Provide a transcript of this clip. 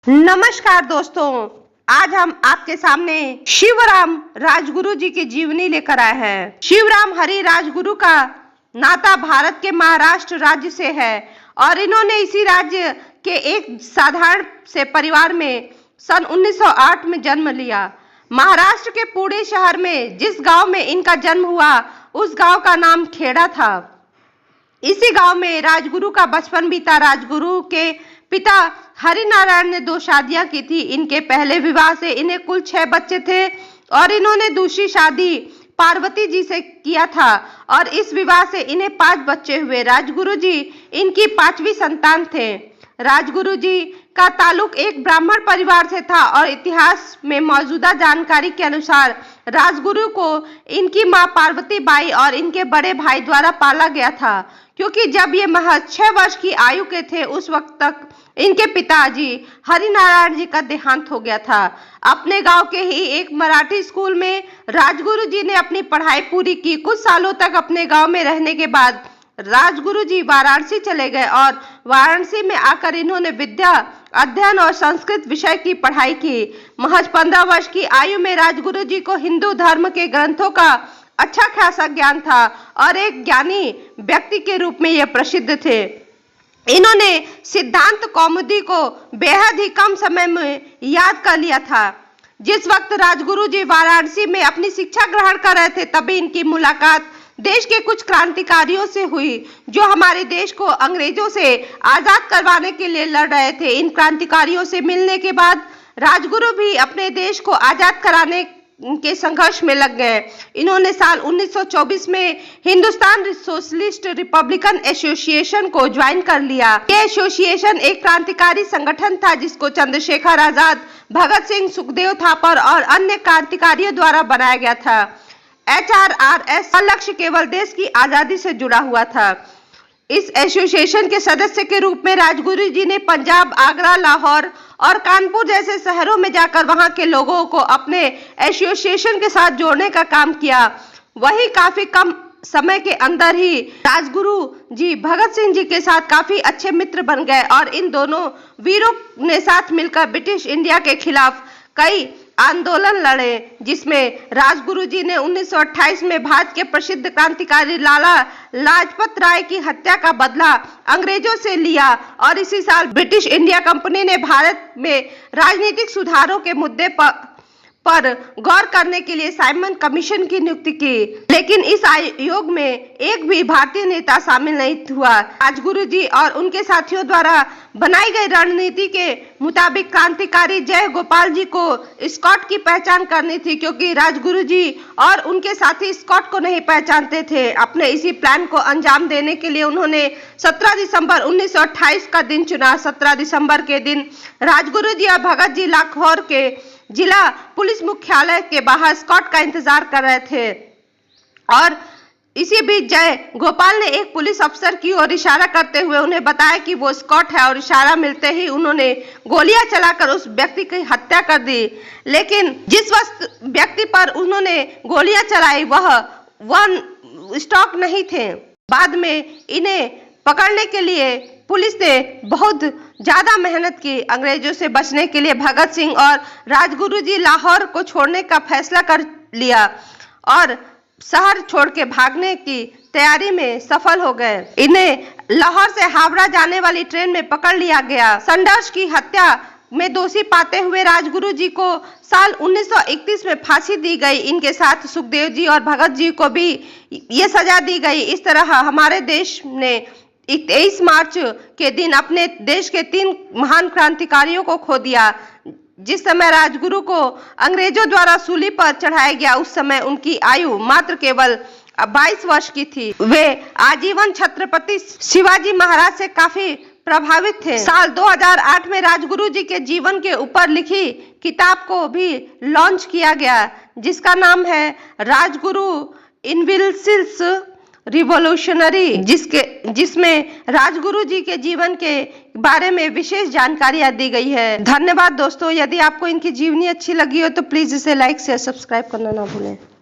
नमस्कार दोस्तों, आज हम आपके सामने शिवराम राजगुरु जी की जीवनी लेकर आए हैं। शिवराम हरि राजगुरु का नाता भारत के महाराष्ट्र राज्य से है और इन्होंने इसी राज्य के एक साधारण से परिवार में सन 1908 में जन्म लिया। महाराष्ट्र के पुणे शहर में जिस गांव में इनका जन्म हुआ उस गांव का नाम खेड़ा था। इसी गांव में राजगुरु का बचपन बीता। राजगुरु के पिता हरिनारायण ने 2 शादियां की थी। इनके पहले विवाह से इन्हें कुल 6 बच्चे थे और इन्होंने दूसरी शादी पार्वती जी से किया था और इस विवाह से इन्हें 5 बच्चे हुए। राजगुरु जी इनकी 5वीं संतान थे। राजगुरु जी का ताल्लुक एक ब्राह्मण परिवार से था और इतिहास में मौजूदा जानकारी के अनुसार राजगुरु को इनकी मां पार्वती बाई और इनके बड़े भाई द्वारा पाला गया था, क्योंकि जब ये महज 6 वर्ष की आयु के थे उस वक्त तक इनके पिताजी हरिनारायण जी का देहांत हो गया था। अपने गांव के ही एक मराठी स्कूल में राजगुरु जी ने अपनी पढ़ाई पूरी की। कुछ सालों तक अपने गांव में रहने के बाद राजगुरु जी वाराणसी चले गए और वाराणसी में आकर इन्होंने विद्या अध्ययन और संस्कृत विषय की पढ़ाई की। महज 15 वर्ष की आयु में राजगुरु जी को हिंदू धर्म के ग्रंथों का अच्छा खासा ज्ञान था और एक ज्ञानी व्यक्ति के रूप में यह प्रसिद्ध थे। इन्होंने सिद्धांत कौमुदी को बेहद ही कम समय में याद कर लिया था। जिस वक्त राजगुरु जी वाराणसी में अपनी शिक्षा ग्रहण कर रहे थे तभी इनकी मुलाकात देश के कुछ क्रांतिकारियों से हुई जो हमारे देश को अंग्रेजों से आजाद करवाने के लिए लड़ रहे थे। इन क्रांतिकारियों से मिलने के बाद राजगुरु भी अपने देश को आजाद कराने के संघर्ष में लग गए। इन्होंने साल 1924 में हिंदुस्तान सोशलिस्ट रिपब्लिकन एसोसिएशन को ज्वाइन कर लिया। ये एसोसिएशन एक क्रांतिकारी संगठन था जिसको चंद्रशेखर आजाद, भगत सिंह, सुखदेव थापर और अन्य क्रांतिकारियों द्वारा बनाया गया था। HRRS का लक्ष्य केवल देश की आजादी से जुड़ा हुआ था। इस एसोसिएशन के सदस्य के रूप में राजगुरु जी ने पंजाब, आगरा, लाहौर और कानपुर जैसे शहरों में जाकर वहां के लोगों को अपने एसोसिएशन के साथ जोड़ने का काम किया। वही काफी कम समय के अंदर ही राजगुरु जी भगत सिंह जी के साथ काफी अच्छे मित्र बन गए और इन दोनों वीरों ने साथ मिलकर ब्रिटिश इंडिया के खिलाफ कई आंदोलन लड़े, जिसमें राजगुरु जी ने 1928 में भारत के प्रसिद्ध क्रांतिकारी लाला लाजपत राय की हत्या का बदला अंग्रेजों से लिया और इसी साल ब्रिटिश इंडिया कंपनी ने भारत में राजनीतिक सुधारों के मुद्दे पर गौर करने के लिए साइमन कमीशन की नियुक्ति की, लेकिन इस आयोग में एक भी भारतीय नेता शामिल नहीं हुआ। राजगुरु जी और उनके साथियों द्वारा बनाई गई रणनीति के मुताबिक क्रांतिकारी जय गोपाल जी को स्कॉट की पहचान करनी थी, क्योंकि राजगुरु जी और उनके साथी स्कॉट को नहीं पहचानते थे। अपने इसी प्लान को अंजाम देने के लिए उन्होंने 17 दिसंबर 1928 का दिन चुना। 17 दिसंबर के दिन राजगुरु जी और भगत जी लाहौर के जिला पुलिस मुख्यालय के बाहर स्कॉट का इंतजार कर रहे थे और इसी बीच जय गोपाल ने एक पुलिस अफसर की ओर इशारा करते हुए उन्हें बताया कि वो स्कॉट है और इशारा मिलते ही उन्होंने गोलियां चलाकर उस व्यक्ति की हत्या कर दी। लेकिन जिस व्यक्ति पर उन्होंने गोलियां चलाई वह स्टॉक नहीं थे। बाद में इन्हें पकड़ने के लिए पुलिस ने बहुत ज्यादा मेहनत की। अंग्रेजों से बचने के लिए भगत सिंह और राजगुरु जी लाहौर को छोड़ने का फैसला कर लिया और शहर छोड़ के भागने की तैयारी में सफल हो गए। इन्हें लाहौर से हावड़ा जाने वाली ट्रेन में पकड़ लिया गया। संडर्स की हत्या में दोषी पाते हुए राजगुरु जी को साल 1931 में फांसी दी गई। इनके साथ सुखदेव जी और भगत जी को भी ये सजा दी गई। इस तरह हमारे देश ने 23 मार्च के दिन अपने देश के 3 महान क्रांतिकारियों को खो दिया। जिस समय राजगुरु को अंग्रेजों द्वारा सूली पर चढ़ाया गया उस समय उनकी आयु मात्र केवल 22 वर्ष की थी। वे आजीवन छत्रपति शिवाजी महाराज से काफी प्रभावित थे। साल 2008 में राजगुरु जी के जीवन के ऊपर लिखी किताब को भी लॉन्च किया गया, जिसका नाम है राजगुरु इनविजिबल रिवॉल्यूशनरी, जिसमें राजगुरु जी के जीवन के बारे में विशेष जानकारियां दी गई है। धन्यवाद दोस्तों। यदि आपको इनकी जीवनी अच्छी लगी हो तो प्लीज इसे लाइक शेयर सब्सक्राइब करना ना भूलें।